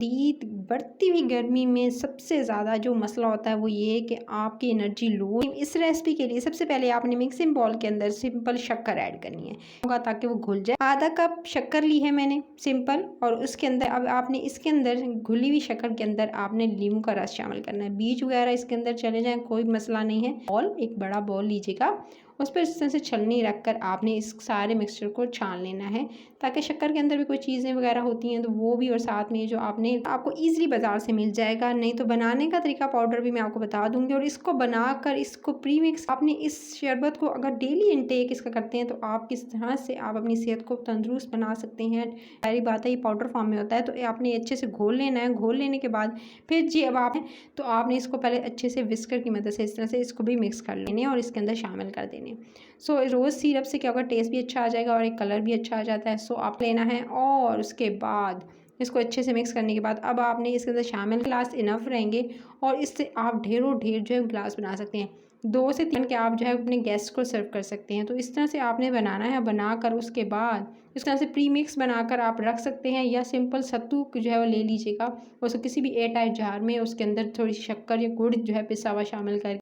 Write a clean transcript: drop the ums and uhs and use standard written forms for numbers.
शदीद बढ़ती हुई गर्मी में सबसे ज़्यादा जो मसला होता है वो ये है कि आपकी एनर्जी लो। इस रेसिपी के लिए सबसे पहले आपने मिक्सिंग बाउल के अंदर सिंपल शक्कर ऐड करनी है होगा ताकि वो घुल जाए। आधा कप शक्कर ली है मैंने सिंपल, और उसके अंदर अब आपने इसके अंदर घुली हुई शक्कर के अंदर आपने नींबू का रस शामिल करना है। बीज वगैरह इसके अंदर चले जाएँ कोई मसला नहीं है। बॉल, एक बड़ा बॉल लीजिएगा, उस पर इस तरह से छलनी रख कर आपने इस सारे मिक्सचर को छान लेना है ताकि शक्कर के अंदर भी कोई चीज़ें वगैरह होती हैं तो वो भी, और साथ में जो आपको ईज़िली बाज़ार से मिल जाएगा। नहीं तो बनाने का तरीका पाउडर भी मैं आपको बता दूँगी। और इसको बनाकर इसको प्रीमिक्स आपने इस शरबत को अगर डेली इनटेक इसका करते हैं तो आप किस तरह से आप अपनी सेहत को तंदुरुस्त बना सकते हैं। सारी बात है, ये पाउडर फॉर्म में होता है तो आपने अच्छे से घोल लेना है। घोल लेने के बाद फिर जी अब आप तो आपने इसको पहले अच्छे से विस्कर की मदद से इस तरह से इसको भी मिक्स कर लेने और इसके अंदर शामिल कर देने। सो रोज़ सिरप से क्या होगा, टेस्ट भी अच्छा आ जाएगा और एक कलर भी अच्छा आ जाता है। सो आप लेना है और उसके बाद इसको अच्छे से मिक्स करने के बाद अब आपने इसके अंदर शामिल ग्लास इनफ रहेंगे और इससे आप ढेरों ढेर जो है ग्लास बना सकते हैं। 2 से 3 के आप जो है अपने गेस्ट को सर्व कर सकते हैं। तो इस तरह से आपने बनाना है। बनाकर उसके बाद इस तरह से प्री मिक्स बनाकर आप रख सकते हैं या सिंपल सत्तू जो है वो ले लीजिएगा, उसको किसी भी एयर टाइट जार में उसके अंदर थोड़ी सी शक्कर या गुड़ जो है पिसा हुआ शामिल कर